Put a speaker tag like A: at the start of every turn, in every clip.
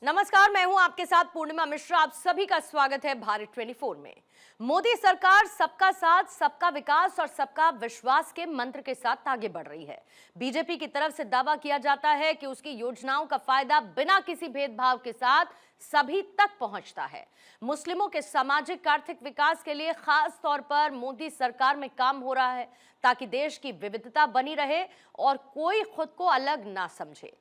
A: नमस्कार, मैं हूं आपके साथ पूर्णिमा मिश्रा। आप सभी का स्वागत है भारत 24 में। मोदी सरकार सबका साथ, सबका विकास और सबका विश्वास के मंत्र के साथ आगे बढ़ रही है। बीजेपी की तरफ से दावा किया जाता है कि उसकी योजनाओं का फायदा बिना किसी भेदभाव के साथ सभी तक पहुंचता है। मुस्लिमों के सामाजिक आर्थिक विकास के लिए खास तौर पर मोदी सरकार में काम हो रहा है ताकि देश की विविधता बनी रहे और कोई खुद को अलग ना समझे।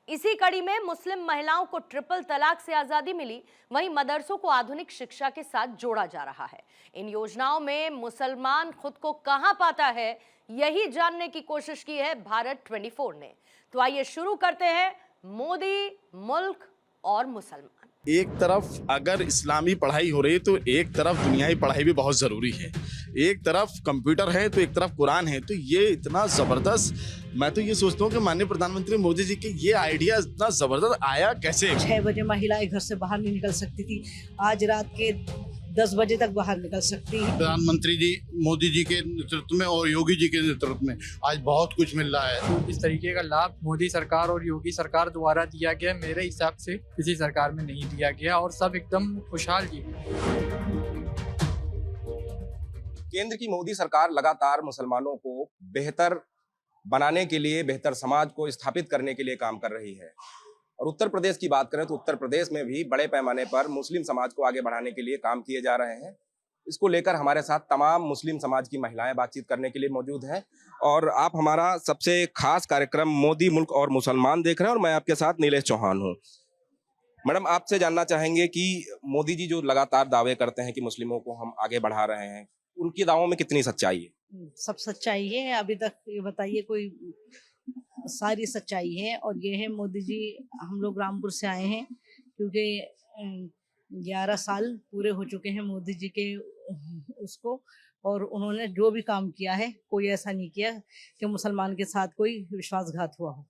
A: इसी कड़ी में मुस्लिम महिलाओं को ट्रिपल तलाक से आजादी मिली, वहीं मदरसों को आधुनिक शिक्षा के साथ जोड़ा जा रहा है। इन योजनाओं में मुसलमान खुद को कहां पाता है, यही जानने की कोशिश की है भारत 24 ने। तो आइए शुरू करते हैं मोदी, मुल्क और मुसलमान।
B: एक तरफ अगर इस्लामी पढ़ाई हो रही है तो एक तरफ दुनियावी पढ़ाई भी बहुत ज़रूरी है। एक तरफ कंप्यूटर है तो एक तरफ कुरान है। तो ये इतना ज़बरदस्त, मैं तो ये सोचता हूँ कि माननीय प्रधानमंत्री मोदी जी के ये आइडिया इतना ज़बरदस्त आया कैसे।
C: 6 बजे महिलाएं घर से बाहर नहीं निकल सकती थी, आज रात के 10 बजे तक बाहर निकल सकती है।
D: प्रधानमंत्री जी मोदी जी के नेतृत्व में और योगी जी के नेतृत्व में आज बहुत कुछ मिल रहा है।
E: इस तरीके का लाभ मोदी सरकार और योगी सरकार द्वारा दिया गया, मेरे हिसाब से किसी सरकार में नहीं दिया गया और सब एकदम खुशहाल जी।
F: केंद्र की मोदी सरकार लगातार मुसलमानों को बेहतर बनाने के लिए, बेहतर समाज को स्थापित करने के लिए काम कर रही है। और उत्तर प्रदेश की बात करें तो उत्तर प्रदेश में भी बड़े पैमाने पर मुस्लिम समाज को आगे बढ़ाने के लिए काम किए जा रहे हैं। इसको लेकर हमारे साथ तमाम मुस्लिम समाज की महिलाएं बातचीत करने के लिए मौजूद हैं। और आप हमारा सबसे खास कार्यक्रम मोदी, मुल्क और मुसलमान देख रहे हैं और मैं आपके साथ नीलेश चौहान हूँ। मैडम, आपसे जानना चाहेंगे कि मोदी जी जो लगातार दावे करते हैं कि मुस्लिमों को हम आगे बढ़ा रहे हैं, उनके दावों में कितनी सच्चाई है?
C: सब सच्चाई है। अभी तक ये बताइए, कोई सारी सच्चाई है। और ये है मोदी जी, हम लोग रामपुर से आए हैं क्योंकि 11 साल पूरे हो चुके हैं मोदी जी के उसको, और उन्होंने जो भी काम किया है कोई ऐसा नहीं किया कि मुसलमान के साथ कोई विश्वासघात हुआ हो।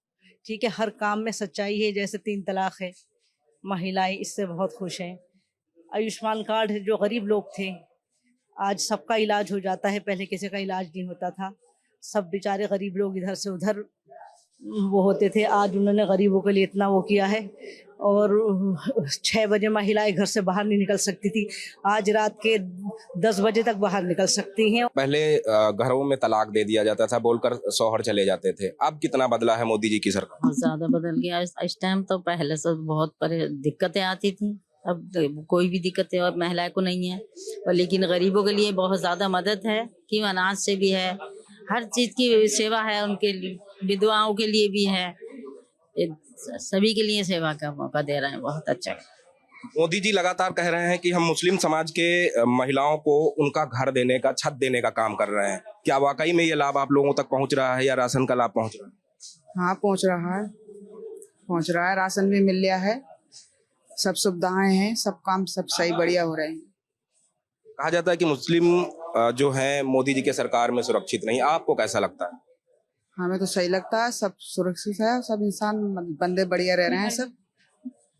C: ठीक है, हर काम में सच्चाई है। जैसे 3 तलाक है, महिलाएं इससे बहुत खुश हैं। आयुष्मान कार्ड है, जो गरीब लोग थे आज सबका इलाज हो जाता है, पहले किसी का इलाज नहीं होता था। सब बेचारे गरीब लोग इधर से उधर वो होते थे, आज उन्होंने गरीबों के लिए इतना वो किया है। और 6 बजे महिलाएं घर से बाहर नहीं निकल सकती थी, आज रात के 10 बजे तक बाहर निकल सकती हैं।
F: पहले घरों में तलाक दे दिया जाता था, बोलकर शौहर चले जाते थे। अब कितना बदला है मोदी जी की सरकार?
G: बहुत ज्यादा बदल गया। इस टाइम तो पहले से बहुत दिक्कतें आती थी, अब कोई भी दिक्कतें और महिलाओं को नहीं है। और लेकिन गरीबों के लिए बहुत ज्यादा मदद है कि अनाज से भी है, हर चीज की सेवा है उनके लिए, विधवाओं के लिए भी है, सभी के लिए सेवा का मौका दे रहे हैं। बहुत अच्छा है।
F: मोदी जी लगातार कह रहे हैं कि हम मुस्लिम समाज के महिलाओं को उनका घर देने का, छत देने का काम कर रहे हैं। क्या वाकई में ये लाभ आप लोगों तक पहुंच रहा है या राशन का लाभ पहुंच रहा है?
H: हाँ, पहुंच रहा है। राशन भी मिल गया है, सब सुविधाएं हैं, सब काम सब सही बढ़िया हो रहे हैं।
F: कहा जाता है कि मुस्लिम जो है मोदी जी के सरकार में सुरक्षित नहीं, आपको कैसा लगता है?
H: हमें तो सही लगता है, सब सुरक्षित है, सब इंसान बंदे बढ़िया रह रहे हैं, सब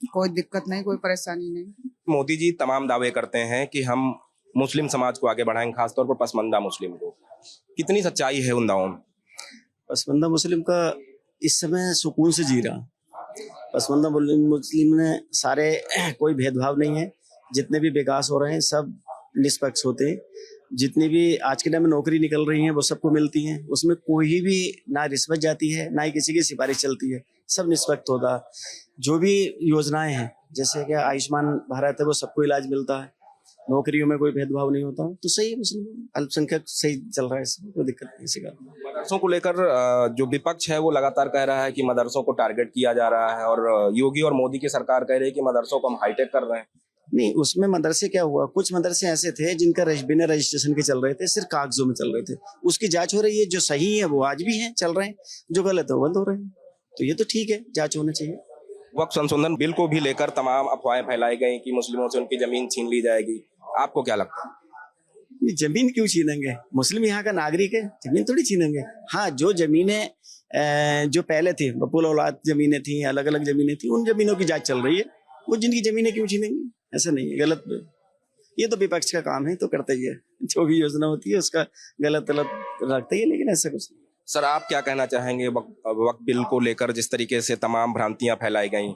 H: कोई दिक्कत नहीं, कोई परेशानी नहीं।
F: मोदी जी तमाम दावे करते हैं कि हम मुस्लिम समाज को आगे बढ़ाएंगे, खासतौर पर पसमानदा मुस्लिम को। कितनी सच्चाई है उन दावों में?
I: पसमानदा मुस्लिम का इस समय सुकून से जी रहा। पसमानदा मुस्लिम ने सारे, कोई भेदभाव नहीं है, जितने भी विकास हो रहे हैं सब निष्पक्ष होते हैं। जितनी भी आज के टाइम में नौकरी निकल रही हैं वो सबको मिलती हैं, उसमें कोई भी ना रिश्वत जाती है ना ही किसी की सिफारिश चलती है, सब निष्पक्ष होता है। जो भी योजनाएं हैं, जैसे कि आयुष्मान भारत है, वो सबको इलाज मिलता है, नौकरियों में कोई भेदभाव नहीं होता। तो सही है, मुस्लिम अल्पसंख्यक सही चल रहा है, इसमें कोई दिक्कत नहीं। इसी का
F: मदरसों को लेकर जो विपक्ष है वो लगातार कह रहा है कि मदरसों को टारगेट किया जा रहा है, और योगी और मोदी की सरकार कह रही है कि मदरसों को हम हाईटेक कर रहे हैं।
I: नहीं, उसमें मदरसे क्या हुआ, कुछ मदरसे ऐसे थे जिनका बिना रजिस्ट्रेशन के चल रहे थे, सिर्फ कागजों में चल रहे थे, उसकी जांच हो रही है। जो सही है वो आज भी हैं, चल रहे हैं, जो गलत है वो बंद हो रहे हैं। तो ये तो ठीक है, जांच होना चाहिए।
F: वक्फ संशोधन बिल को भी लेकर तमाम अफवाहें फैलाई गई कि मुस्लिमों से उनकी जमीन छीन ली जाएगी, आपको क्या लगता है?
I: जमीन क्यों छीनेंगे? मुस्लिम यहाँ का नागरिक है, जमीन थोड़ी छीनेंगे। हाँ, जो जमीनें जो पहले थी, बपुल औलाद जमीनें थी, अलग अलग जमीनें थी, उन जमीनों की जांच चल रही है। वो जिनकी जमीनें क्यों छीनेंगे? ऐसा नहीं है, गलत। ये तो विपक्ष का काम है, तो करते ही है, जो भी योजना होती है उसका गलत रखते ही, लेकिन ऐसा कुछ नहीं।
F: सर, आप क्या कहना चाहेंगे वक्फ बिल को लेकर, जिस तरीके से तमाम भ्रांतियां फैलाई गई?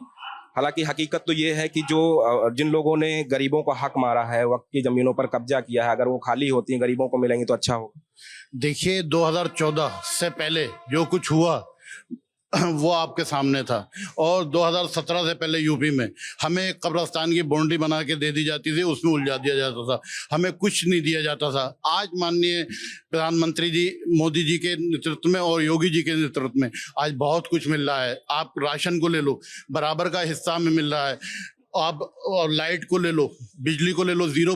F: हालांकि हकीकत तो ये है कि जो जिन लोगों ने गरीबों का हक मारा है, वक्त की जमीनों पर कब्जा किया है, अगर वो खाली होती हैं, गरीबों को मिलेंगी तो अच्छा होगा।
D: देखिए 2014 से पहले जो कुछ हुआ वो आपके सामने था, और 2017 से पहले यूपी में हमें कब्रिस्तान की बाउंड्री बना के दे दी जाती थी, उसमें उलझा दिया जाता था, हमें कुछ नहीं दिया जाता था। आज माननीय प्रधानमंत्री जी मोदी जी के नेतृत्व में और योगी जी के नेतृत्व में आज बहुत कुछ मिल रहा है। आप राशन को ले लो, बराबर का हिस्सा हमें मिल रहा है। आप और लाइट को ले लो, बिजली को ले लो, 0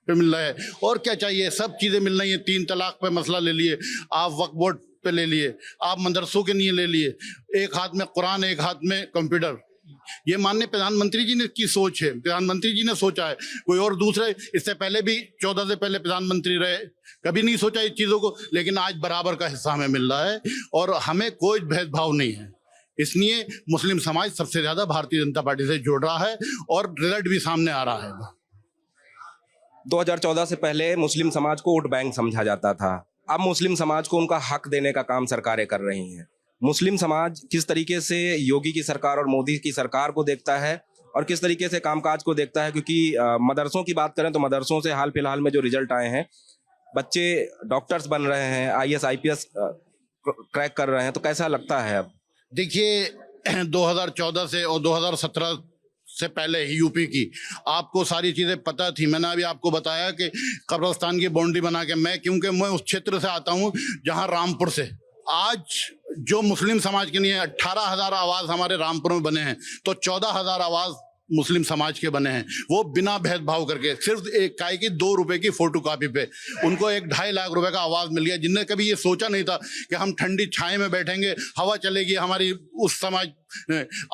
D: पे मिल रहा है। और क्या चाहिए, सब चीज़ें मिल रही हैं। 3 तलाक पे मसला ले लिए आप, वक्फ बोर्ड पे ले लिए आप, मदरसों के लिए ले लिए, एक हाथ में कुरान एक हाथ में कंप्यूटर। ये माननीय प्रधानमंत्री जी ने की सोच है, प्रधानमंत्री जी ने सोचा है। कोई और दूसरे इससे पहले भी 14 से पहले प्रधानमंत्री रहे, कभी नहीं सोचा इस चीज़ों को, लेकिन आज बराबर का हिस्सा हमें मिल रहा है और हमें कोई भेदभाव नहीं है। इसलिए मुस्लिम समाज सबसे ज़्यादा भारतीय जनता पार्टी से जुड़ रहा है और रिजल्ट भी सामने आ रहा है।
F: 2014 से पहले मुस्लिम समाज को वोट बैंक समझा जाता था, अब मुस्लिम समाज को उनका हक देने का काम सरकारें कर रही हैं। मुस्लिम समाज किस तरीके से योगी की सरकार और मोदी की सरकार को देखता है और किस तरीके से कामकाज को देखता है, क्योंकि मदरसों की बात करें तो मदरसों से हाल फिलहाल में जो रिजल्ट आए हैं, बच्चे डॉक्टर्स बन रहे हैं, IAS IPS क्रैक कर रहे हैं, तो कैसा लगता है अब?
D: देखिए 2014 से और 2017 से पहले ही यूपी की आपको सारी चीज़ें पता थी। मैंने अभी आपको बताया कि कब्रिस्तान की बाउंड्री बना के, क्योंकि मैं उस क्षेत्र से आता हूँ जहाँ रामपुर से आज जो मुस्लिम समाज के लिए 18,000 आवास हमारे रामपुर में बने हैं, तो 14,000 आवास मुस्लिम समाज के बने हैं। वो बिना भेदभाव करके सिर्फ एक काय की 2 रुपए की फोटोकॉपी पे उनको 1-2.5 लाख रुपए का आवाज मिल गया, जिनने कभी ये सोचा नहीं था कि हम ठंडी छाए में बैठेंगे, हवा चलेगी हमारी। उस समाज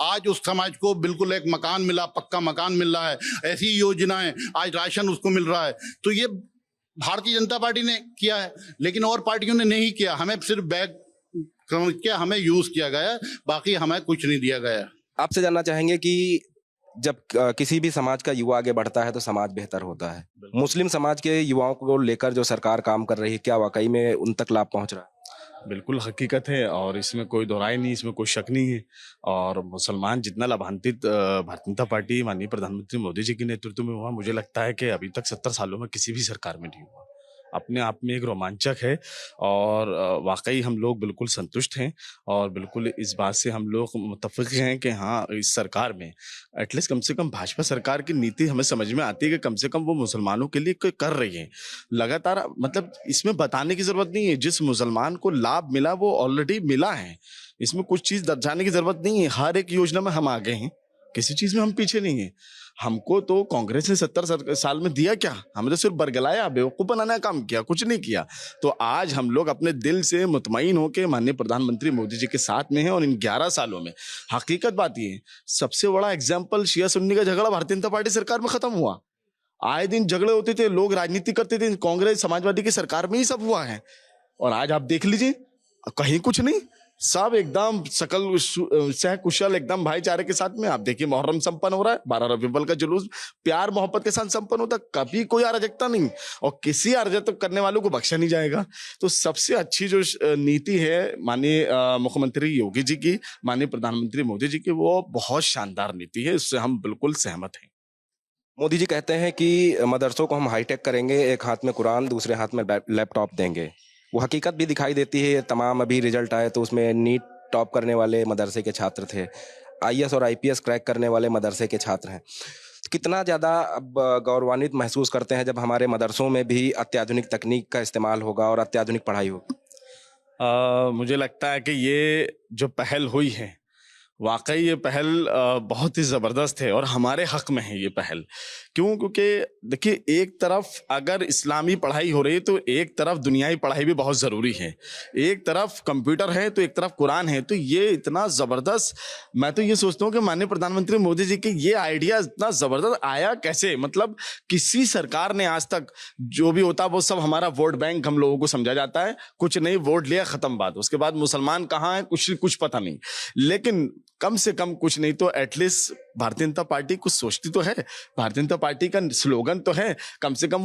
D: आज उस समाज को बिल्कुल एक मकान मिला, पक्का मकान मिल रहा है, ऐसी योजनाएं, आज राशन उसको मिल रहा है। तो ये भारतीय जनता पार्टी ने किया है, लेकिन और पार्टियों ने नहीं किया। हमें सिर्फ बैग समझ के हमें यूज किया गया, बाकी हमें कुछ नहीं दिया गया।
F: आपसे जानना चाहेंगे कि जब किसी भी समाज का युवा आगे बढ़ता है तो समाज बेहतर होता है। मुस्लिम समाज के युवाओं को लेकर जो सरकार काम कर रही है, क्या वाकई में उन तक लाभ पहुंच रहा है?
B: बिल्कुल हकीकत है और इसमें कोई दोहराई नहीं, इसमें कोई शक नहीं है। और मुसलमान जितना लाभान्वित भारतीय जनता पार्टी माननीय प्रधानमंत्री मोदी जी के नेतृत्व में हुआ, मुझे लगता है कि अभी तक 70 सालों में किसी भी सरकार में नहीं हुआ। अपने आप में एक रोमांचक है और वाकई हम लोग बिल्कुल संतुष्ट हैं और बिल्कुल इस बात से हम लोग मुत्तफिक हैं कि हाँ, इस सरकार में एटलीस्ट कम से कम भाजपा सरकार की नीति हमें समझ में आती है कि कम से कम वो मुसलमानों के लिए कर रही है लगातार। मतलब इसमें बताने की जरूरत नहीं है, जिस मुसलमान को लाभ मिला वो ऑलरेडी मिला है, इसमें कुछ चीज़ दर्शाने की जरूरत नहीं है। हर एक योजना में हम आगे हैं, किसी चीज़ में हम पीछे नहीं है। हमको तो कांग्रेस ने 70 साल में दिया क्या? हमें तो सिर्फ बरगलाया, बेवकूफ़ बनाने का काम किया, कुछ नहीं किया। तो आज हम लोग अपने दिल से मुतमईन होकर माननीय प्रधानमंत्री मोदी जी के साथ में हैं और इन 11 सालों में हकीकत बात ये है, सबसे बड़ा एग्जाम्पल शिया सुन्नी का झगड़ा भारतीय जनता पार्टी सरकार में खत्म हुआ। आए दिन झगड़े होते थे, लोग राजनीति करते थे, कांग्रेस समाजवादी की सरकार में ही सब हुआ है। और आज आप देख लीजिए, कहीं कुछ नहीं, सब एकदम सकल सह कुशल एकदम भाईचारे के साथ में। आप देखिए मुहर्रम संपन्न हो रहा है, 12 रबीउल अव्वल का जुलूस प्यार मोहब्बत के साथ संपन्न होता, कभी कोई अराजकता नहीं और किसी अराजकता करने वालों को बख्शा नहीं जाएगा। तो सबसे अच्छी जो नीति है माननीय मुख्यमंत्री योगी जी की, माननीय प्रधानमंत्री मोदी जी की, वो बहुत शानदार नीति है, इससे हम बिल्कुल सहमत हैं।
F: मोदी जी कहते हैं कि मदरसों को हम हाईटेक करेंगे, एक हाथ में कुरान दूसरे हाथ में लैपटॉप देंगे। वो हकीकत भी दिखाई देती है। तमाम अभी रिजल्ट आए तो उसमें नीट टॉप करने वाले मदरसे के छात्र थे, IAS और IPS क्रैक करने वाले मदरसे के छात्र हैं। कितना ज़्यादा अब गौरवान्वित महसूस करते हैं जब हमारे मदरसों में भी अत्याधुनिक तकनीक का इस्तेमाल होगा और अत्याधुनिक पढ़ाई होगी?
B: मुझे लगता है कि ये जो पहल हुई है, वाकई ये पहल बहुत ही ज़बरदस्त है और हमारे हक में है ये पहल। क्यों? क्योंकि देखिए, एक तरफ अगर इस्लामी पढ़ाई हो रही है तो एक तरफ दुनियाई पढ़ाई भी बहुत ज़रूरी है। एक तरफ कंप्यूटर है तो एक तरफ कुरान है। तो ये इतना ज़बरदस्त, मैं तो ये सोचता हूँ कि माननीय प्रधानमंत्री मोदी जी के ये आइडिया इतना ज़बरदस्त आया कैसे? मतलब किसी सरकार ने आज तक जो भी होता वो सब हमारा वोट बैंक हम लोगों को समझा जाता है, कुछ नहीं, वोट लिया ख़त्म बात। उसके बाद मुसलमान कहाँ है कुछ पता नहीं। लेकिन कम से कम कुछ नहीं तो एटलीस्ट भारतीय जनता पार्टी कुछ सोचती तो है, भारतीय जनता पार्टी का स्लोगन तो है, कम से कम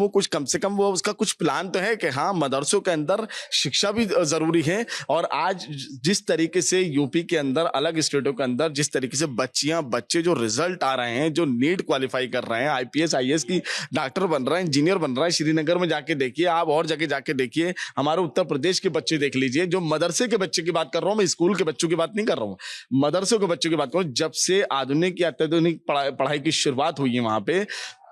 B: वो उसका कुछ प्लान तो है कि हाँ मदरसों के अंदर शिक्षा भी जरूरी है। और आज जिस तरीके से यूपी के अंदर अलग स्टेटों के अंदर जिस तरीके से बच्चे जो रिजल्ट आ रहे हैं, जो नीट क्वालिफाई कर रहे हैं, IPS IAS की डॉक्टर बन रहे हैं, इंजीनियर बन रहा है, श्रीनगर में जाके देखिए आप, और जगह जाके देखिए, हमारे उत्तर प्रदेश के बच्चे देख लीजिए, जो मदरसे के बच्चे की बात कर रहा हूँ मैं, स्कूल के बच्चों की बात नहीं कर रहा हूँ, मदरसों के बच्चों की बात कर रहा हूँ। जब से आधुनिक या अत्याधुनिक पढ़ाई की शुरुआत हुई है वहां पे,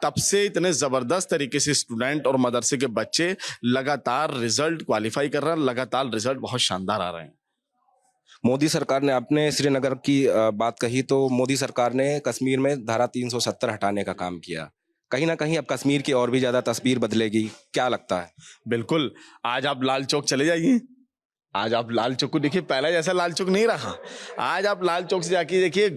B: तब से इतने जबरदस्त तरीके से स्टूडेंट और मदरसे के बच्चे लगातार रिजल्ट क्वालिफाई कर रहे हैं, लगातार रिजल्ट बहुत शानदार आ रहे हैं।
F: मोदी सरकार ने, आपने श्रीनगर की बात कही, तो मोदी सरकार ने कश्मीर में धारा 370 हटाने का काम किया। कहीं ना कहीं अब कश्मीर की और भी ज्यादा तस्वीर बदलेगी, क्या लगता है?
B: बिल्कुल, आज आप लाल चौक चले जाइए, आज आप लाल चौक को देखिए, पहला जैसा लाल चौक नहीं रहा। आज आप लाल चौक से जाके देखिए,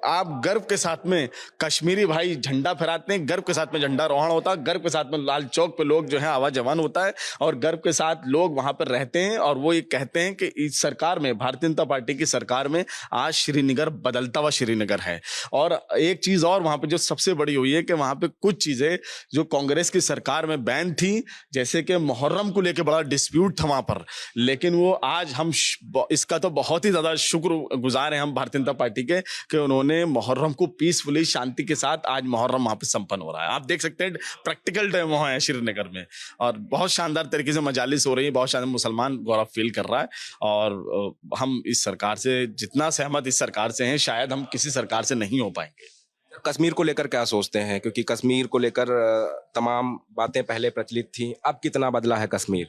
B: आप गर्व के साथ में कश्मीरी भाई झंडा फहराते हैं, गर्व के साथ में झंडा रोहण होता है, गर्व के साथ में लाल चौक पे लोग जो है आवाज जवान होता है, और गर्व के साथ लोग वहां पर रहते हैं। और वो ये कहते हैं कि इस सरकार में, भारतीय जनता पार्टी की सरकार में आज श्रीनगर बदलता हुआ श्रीनगर है। और एक चीज और वहां पे जो सबसे बड़ी हुई है कि वहां पे कुछ चीजें जो कांग्रेस की सरकार में बैन थी, जैसे कि मुहर्रम को लेकर बड़ा डिस्प्यूट था वहां पर, लेकिन वो आज हम इसका तो बहुत ही ज्यादा शुक्रगुजार हैं हम भारतीय जनता पार्टी के कि उन्होंने मुहर्रम को पीसफुली, शांति के साथ आज मुहर्रम वहां पे संपन्न हो रहा है। आप देख सकते हैं प्रैक्टिकल टाइम वहां है श्रीनगर में, और बहुत शानदार तरीके से मजालिस हो रही है, बहुत शानदार, मुसलमान गौरव फील कर रहा है। और हम इस सरकार से जितना सहमत इस सरकार से हैं, शायद हम किसी सरकार से नहीं हो पाएंगे।
F: कश्मीर को लेकर क्या सोचते हैं? क्योंकि कश्मीर को लेकर तमाम बातें पहले प्रचलित थी, अब कितना बदला है कश्मीर?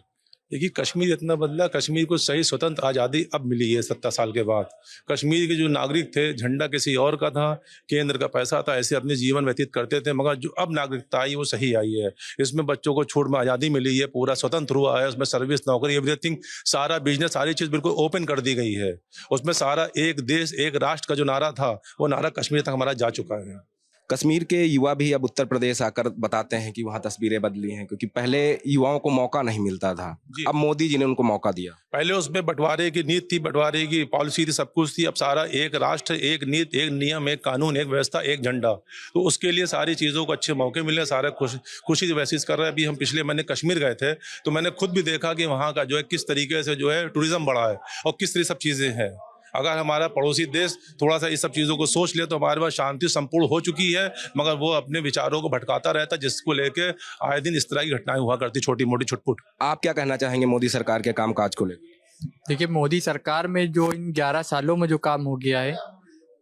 J: देखिए, कश्मीर इतना बदला, कश्मीर को सही स्वतंत्र आज़ादी अब मिली है 70 साल के बाद। कश्मीर के जो नागरिक थे, झंडा किसी और का था, केंद्र का पैसा था, ऐसे अपने जीवन व्यतीत करते थे, मगर जो अब नागरिकता आई वो सही आई है। इसमें बच्चों को छूट में आज़ादी मिली है, पूरा स्वतंत्र हुआ है, उसमें सर्विस, नौकरी, एवरीथिंग, सारा बिजनेस, सारी चीज़ बिल्कुल ओपन कर दी गई है। उसमें सारा एक देश एक राष्ट्र का जो नारा था, वो नारा कश्मीर तक हमारा जा चुका है।
F: कश्मीर के युवा भी अब उत्तर प्रदेश आकर बताते हैं कि वहाँ तस्वीरें बदली हैं, क्योंकि पहले युवाओं को मौका नहीं मिलता था, अब मोदी जी ने उनको मौका दिया।
J: पहले उसमें बंटवारे की नीति थी, बंटवारे की पॉलिसी थी, सब कुछ थी। अब सारा एक राष्ट्र, एक नीति, एक नियम, एक कानून, एक व्यवस्था, एक झंडा। तो उसके लिए सारी चीज़ों को अच्छे मौके मिले, सारे खुशी महसूस कर रहे हैं। अभी हम पिछले महीने कश्मीर गए थे, तो मैंने खुद भी देखा कि वहाँ का जो है किस तरीके से जो है टूरिज्म बढ़ा है और किस तरह सब चीज़ें हैं। अगर हमारा पड़ोसी देश थोड़ा सा इस सब चीज़ों को सोच ले तो हमारे पास शांति संपूर्ण हो चुकी है, मगर वो अपने विचारों को भटकाता रहता, जिसको लेके आए दिन इस तरह की घटनाएं हुआ करती, छोटी मोटी छुटपुट।
F: आप क्या कहना चाहेंगे मोदी सरकार के कामकाज को लेकर?
E: देखिए, मोदी सरकार में जो इन 11 सालों में जो काम हो गया है,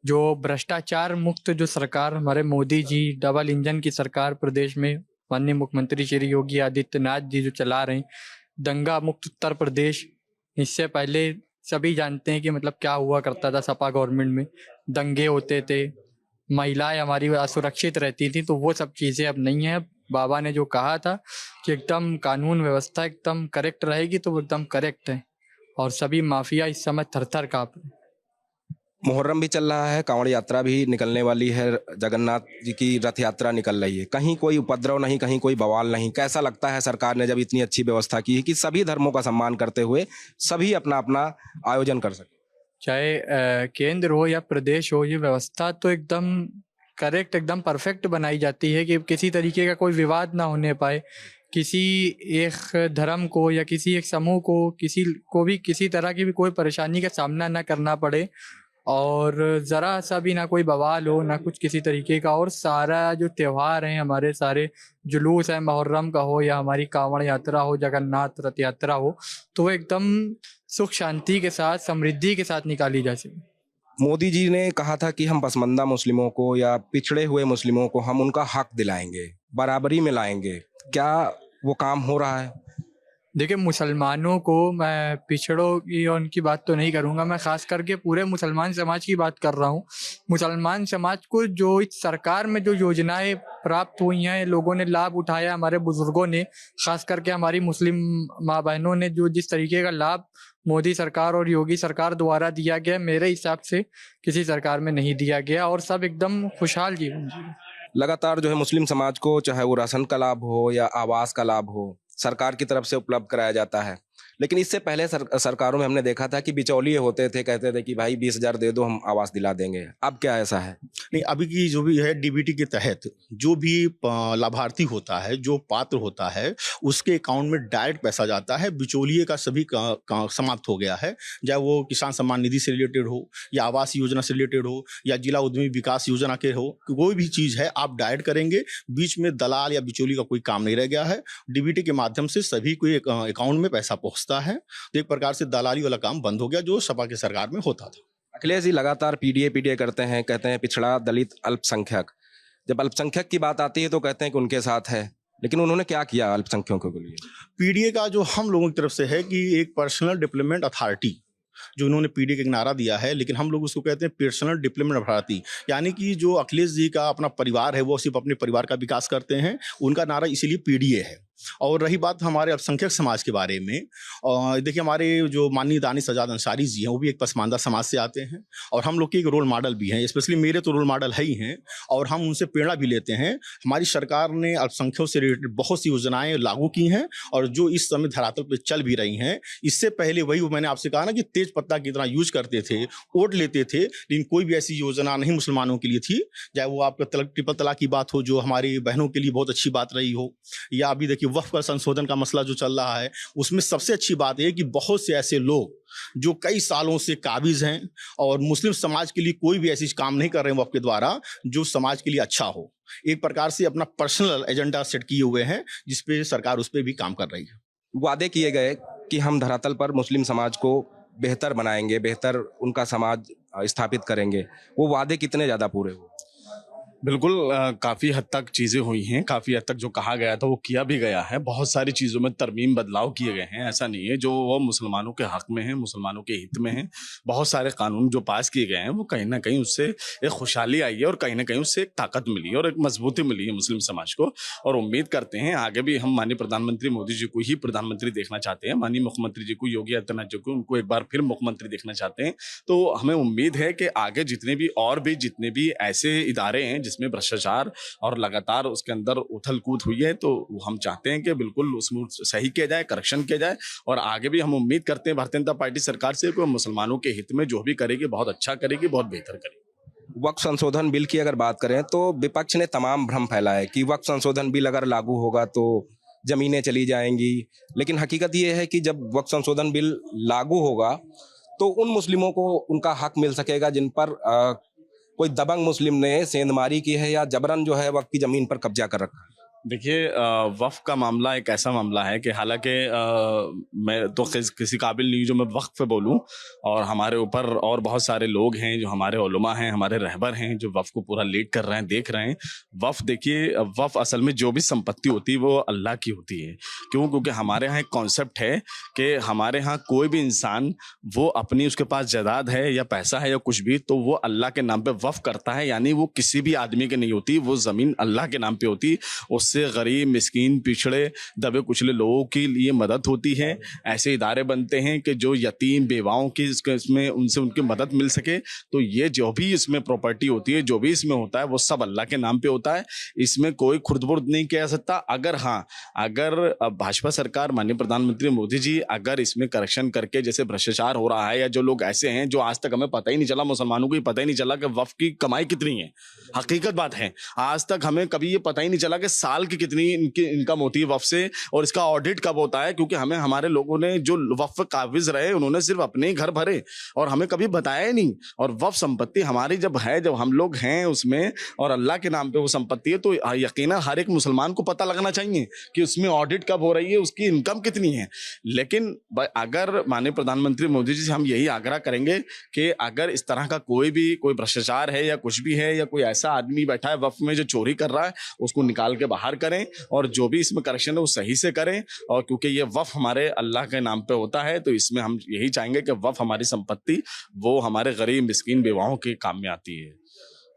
E: जो भ्रष्टाचार मुक्त जो सरकार हमारे मोदी जी, डबल इंजन की सरकार प्रदेश में माननीय मुख्यमंत्री श्री योगी आदित्यनाथ जी जो चला रहे हैं, दंगा मुक्त उत्तर प्रदेश। इससे पहले सभी जानते हैं कि मतलब क्या हुआ करता था, सपा गवर्नमेंट में दंगे होते थे, महिलाएं हमारी असुरक्षित रहती थी, तो वो सब चीज़ें अब नहीं है। बाबा ने जो कहा था कि एकदम कानून व्यवस्था एकदम करेक्ट रहेगी, तो वो एकदम करेक्ट है, और सभी माफिया इस समय थर-थर काँप रहे हैं।
F: मुहर्रम भी चल रहा है, कांवड़ यात्रा भी निकलने वाली है, जगन्नाथ जी की रथ यात्रा निकल रही है, कहीं कोई उपद्रव नहीं, कहीं कोई बवाल नहीं। कैसा लगता है सरकार ने जब इतनी अच्छी व्यवस्था की है कि सभी धर्मों का सम्मान करते हुए सभी अपना अपना आयोजन कर सके?
E: चाहे केंद्र हो या प्रदेश हो, ये व्यवस्था तो एकदम करेक्ट, एकदम परफेक्ट बनाई जाती है कि किसी तरीके का कोई विवाद ना होने पाए, किसी एक धर्म को या किसी एक समूह को, किसी को भी किसी तरह की भी कोई परेशानी का सामना ना करना पड़े, और ज़रा सा भी ना कोई बवाल हो, ना कुछ किसी तरीके का। और सारा जो त्यौहार हैं, हमारे सारे जुलूस है, मुहर्रम का हो या हमारी कांवड़ यात्रा हो, जगन्नाथ रथ यात्रा हो, तो वो एकदम सुख शांति के साथ, समृद्धि के साथ निकाली जा सके।
F: मोदी जी ने कहा था कि हम पसमानदा मुस्लिमों को या पिछड़े हुए मुस्लिमों को हम उनका हक दिलाएंगे, बराबरी में लाएंगे। क्या वो काम हो रहा है?
E: देखिए, मुसलमानों को, मैं पिछड़ों की और उनकी बात तो नहीं करूँगा, मैं ख़ास करके पूरे मुसलमान समाज की बात कर रहा हूँ। मुसलमान समाज को जो इस सरकार में जो योजनाएं प्राप्त हुई हैं, लोगों ने लाभ उठाया, हमारे बुजुर्गों ने, ख़ास करके हमारी मुस्लिम माँ बहनों ने जो जिस तरीके का लाभ मोदी सरकार और योगी सरकार द्वारा दिया गया, मेरे हिसाब से किसी सरकार में नहीं दिया गया, और सब एकदम खुशहाल जीवन जी।
F: लगातार जो है मुस्लिम समाज को, चाहे वो राशन का लाभ हो या आवास का लाभ हो, सरकार की तरफ से उपलब्ध कराया जाता है, लेकिन इससे पहले सरकारों में हमने देखा था कि बिचौलिए होते थे, कहते थे कि भाई 20,000 दे दो हम आवास दिला देंगे। अब क्या ऐसा है?
K: नहीं, अभी की जो भी है डीबीटी के तहत जो भी लाभार्थी होता है, जो पात्र होता है, उसके अकाउंट में डायरेक्ट पैसा जाता है। बिचौलिए का सभी का समाप्त हो गया है, चाहे वो किसान सम्मान निधि से रिलेटेड हो या आवास योजना से रिलेटेड हो या जिला उद्यमी विकास योजना के हो, कोई भी चीज़ है आप डायरेक्ट करेंगे, बीच में दलाल या बिचौली का कोई काम नहीं रह गया है। डीबीटी के माध्यम से सभी को अकाउंट में पैसा पहुंचता है, तो एक प्रकार से दलाली वाला काम बंद हो गया जो सपा की सरकार में होता था।
F: अखिलेश जी लगातार पीडीए करते हैं, कहते हैं पिछड़ा, दलित, अल्पसंख्यक। जब अल्पसंख्यक की बात आती है तो कहते हैं कि उनके साथ है, लेकिन उन्होंने क्या किया अल्पसंख्यकों के लिए?
K: पीडीए का जो हम लोगों की तरफ से है कि एक पर्सनल डेवलपमेंट अथॉरिटी जो उन्होंने पीडीए का नारा दिया है, लेकिन हम लोग उसको कहते हैं पर्सनल डेवलपमेंट अथॉरिटी, यानी कि जो अखिलेश जी का अपना परिवार है वो सिर्फ अपने परिवार का विकास करते हैं, उनका नारा इसीलिए पीडीए है। और रही बात हमारे अल्पसंख्यक समाज के बारे में, देखिए हमारे जो माननीय दानिश आज़ाद अंसारी जी हैं वो भी एक पसमानदा समाज से आते हैं और हम लोग के एक रोल मॉडल भी हैं, स्पेशली मेरे तो रोल मॉडल है ही हैं और हम उनसे प्रेरणा भी लेते हैं। हमारी सरकार ने अल्पसंख्यकों से रिलेटेड बहुत सी योजनाएं लागू की हैं और जो इस समय धरातल पर चल भी रही हैं। इससे पहले वही मैंने आपसे कहा ना कि तेज पत्ता की तरह यूज करते थे, वोट लेते थे, लेकिन कोई भी ऐसी योजना नहीं मुसलमानों के लिए थी, चाहे वो आपका ट्रिपल तलाक की बात हो जो हमारी बहनों के लिए बहुत अच्छी बात रही हो, या अभी देखिए वक्फ का संशोधन का मसला जो चल रहा है, उसमें सबसे अच्छी बात है कि बहुत से ऐसे लोग जो कई सालों से काबिज हैं और मुस्लिम समाज के लिए कोई भी ऐसी काम नहीं कर रहे हैं वक्फ के द्वारा जो समाज के लिए अच्छा हो, एक प्रकार से अपना पर्सनल एजेंडा सेट किए हुए हैं जिसपे सरकार उस पर भी काम कर रही है।
F: वादे किए गए कि हम धरातल पर मुस्लिम समाज को बेहतर बनाएंगे, बेहतर उनका समाज स्थापित करेंगे, वो वादे कितने ज़्यादा पूरे हुए?
B: बिल्कुल काफ़ी हद तक चीज़ें हुई हैं, काफ़ी हद तक जो कहा गया था वो किया भी गया है। बहुत सारी चीज़ों में तरमीम बदलाव किए गए हैं, ऐसा नहीं है जो वो मुसलमानों के हक़ में है, मुसलमानों के हित में है। बहुत सारे कानून जो पास किए गए हैं वो कहीं ना कहीं उससे एक खुशहाली आई है और कहीं ना कहीं उससे एक ताकत मिली है और एक मजबूती मिली है मुस्लिम समाज को। और उम्मीद करते हैं आगे भी हम माननीय प्रधानमंत्री मोदी जी को ही प्रधानमंत्री देखना चाहते हैं, माननीय मुख्यमंत्री जी को, योगी आदित्यनाथ जी को, उनको एक बार फिर मुख्यमंत्री देखना चाहते हैं। तो हमें उम्मीद है कि आगे जितने भी ऐसे इदारे हैं जिसमें भ्रष्टाचार और लगातार उसके अंदर उथल कूद हुई है, तो हम चाहते हैं कि बिल्कुल उसमें सही किया जाए, करेक्शन किया जाए। और आगे भी हम उम्मीद करते हैं भारतीय जनता पार्टी सरकार से कि मुसलमानों के हित में जो भी करेगी बहुत अच्छा करेगी, बहुत बेहतर करेगी।
F: वक्फ संशोधन बिल की अगर बात करें तो विपक्ष ने तमाम भ्रम फैलाए कि वक्फ संशोधन बिल अगर लागू होगा तो जमीनें चली जाएंगी, लेकिन हकीकत ये है कि जब वक्फ संशोधन बिल लागू होगा तो उन मुस्लिमों को उनका हक मिल सकेगा जिन पर कोई दबंग मुस्लिम ने सेंधमारी की है या जबरन जो है वक्फ की जमीन पर कब्जा कर रखा है।
B: देखिए वक्फ का मामला एक ऐसा मामला है कि हालांकि मैं तो किसी काबिल नहीं जो मैं वक्फ पे बोलूं, और हमारे ऊपर और बहुत सारे लोग हैं जो हमारे उलमा हैं, हमारे रहबर हैं जो वक्फ को पूरा लीड कर रहे हैं, देख रहे हैं। वक्फ देखिए, वक्फ असल में जो भी संपत्ति होती है वो अल्लाह की होती है। क्यों? क्योंकि हमारे यहाँ एक कॉन्सेप्ट है कि हमारे यहाँ कोई भी इंसान वो अपनी उसके पास जायदाद है या पैसा है या कुछ भी, तो वो अल्लाह के नाम पे वक्फ करता है, यानी वो किसी भी आदमी की नहीं होती, वो ज़मीन अल्लाह के नाम पे होती। उससे गरीब, मिस्कीन, पिछड़े, दबे कुचले लोगों के लिए मदद होती है। ऐसे इदारे बनते हैं कि जो यतीम बेवाओं की इसमें उनसे उनकी मदद मिल सके। तो ये जो भी इसमें प्रॉपर्टी होती है, जो भी इसमें होता है, वो सब अल्लाह के नाम पे होता है। इसमें कोई खुर्द-बुर्द नहीं किया सकता। अगर भाजपा सरकार, माननीय प्रधानमंत्री मोदी जी अगर इसमें करेक्शन करके, जैसे भ्रष्टाचार हो रहा है या जो लोग ऐसे हैं जो आज तक हमें पता ही नहीं चला, मुसलमानों को ही पता ही नहीं चला कि वक्फ की कमाई कितनी है। हकीकत बात है, आज तक हमें कभी ये पता ही नहीं चला कि साल की कितनी इनकी इनकम होती है वक्फ से और इसका ऑडिट कब होता है, क्योंकि हमें हमारे लोगों ने जो वक्फ काबिज रहे उन्होंने सिर्फ अपने ही घर भरे और हमें कभी बताया ही नहीं। और वक्फ संपत्ति हमारी जब हम लोग हैं उसमें और अल्लाह के नाम पे वो संपत्ति है, तो यकीनन हर एक मुसलमान को पता लगना चाहिए कि उसमें ऑडिट कब हो रही है, उसकी इनकम कितनी है। लेकिन अगर माननीय प्रधानमंत्री मोदी जी से हम यही आग्रह करेंगे कि अगर इस तरह का कोई भ्रष्टाचार है या कुछ भी है या कोई ऐसा आदमी बैठा है वक्फ में जो चोरी कर रहा है, उसको निकाल के बाहर करें और जो भी इसमें करेक्शन है वो सही से करें। और क्योंकि ये वक्फ हमारे अल्लाह के नाम पे होता है, तो इसमें हम यही चाहेंगे कि वक्फ हमारी संपत्ति वो हमारे गरीब, मिस्कीन, बेवाओं के काम में आती है।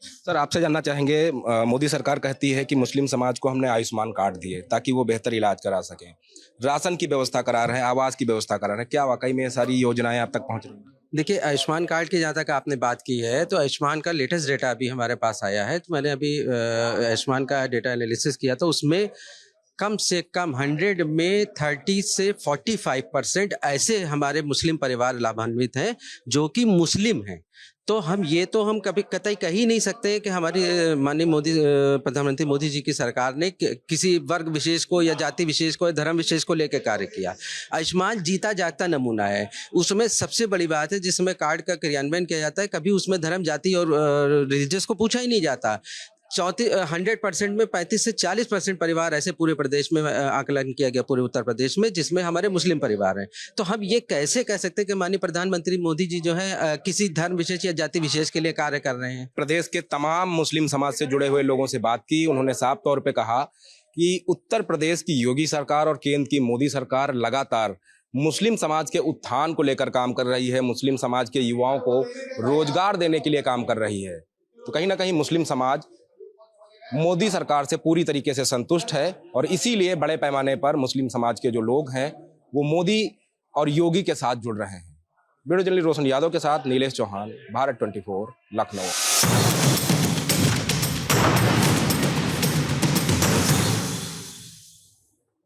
F: सर, आपसे जानना चाहेंगे, मोदी सरकार कहती है कि मुस्लिम समाज को हमने आयुष्मान कार्ड दिए ताकि वो बेहतर इलाज करा सकें, राशन की व्यवस्था करा रहे हैं, आवास की व्यवस्था करा रहे हैं। क्या वाकई में ये सारी योजनाएं आप तक पहुंच रही हैं?
L: देखिए, आयुष्मान कार्ड की जहाँ तक आपने बात की है, तो आयुष्मान का लेटेस्ट डेटा अभी हमारे पास आया है। तो मैंने अभी आयुष्मान का डेटा एनालिसिस किया, तो उसमें कम से कम 100 में 30 से 45% ऐसे हमारे मुस्लिम परिवार लाभान्वित हैं जो कि मुस्लिम हैं। तो हम कभी कतई कह ही नहीं सकते कि हमारी माननीय प्रधानमंत्री मोदी जी की सरकार ने किसी वर्ग विशेष को या जाति विशेष को या धर्म विशेष को लेकर कार्य किया। आयुष्मान जीता जागता नमूना है। उसमें सबसे बड़ी बात है जिसमें कार्ड का क्रियान्वयन किया जाता है, कभी उसमें धर्म, जाति और रिलीजियस को पूछा ही नहीं जाता। 100% में 35 से 40% परिवार ऐसे पूरे प्रदेश में आकलन किया गया, पूरे उत्तर प्रदेश में, जिसमें हमारे मुस्लिम परिवार हैं। तो हम ये कैसे कह सकते हैं कि माननीय प्रधानमंत्री मोदी जी जो है किसी धर्म विशेष या जाति विशेष के लिए कार्य कर रहे हैं।
F: प्रदेश के तमाम मुस्लिम समाज से जुड़े हुए लोगों से बात की। उन्होंने साफ तौर पे कहा कि उत्तर प्रदेश की योगी सरकार और केंद्र की मोदी सरकार लगातार मुस्लिम समाज के उत्थान को लेकर काम कर रही है, मुस्लिम समाज के युवाओं को रोजगार देने के लिए काम कर रही है। तो कहीं ना कहीं मुस्लिम समाज मोदी सरकार से पूरी तरीके से संतुष्ट है और इसीलिए बड़े पैमाने पर मुस्लिम समाज के जो लोग हैं वो मोदी और योगी के साथ जुड़ रहे हैं। वीडियो जर्नलिस्ट रोशन यादव के साथ नीलेश चौहान, भारत 24, लखनऊ।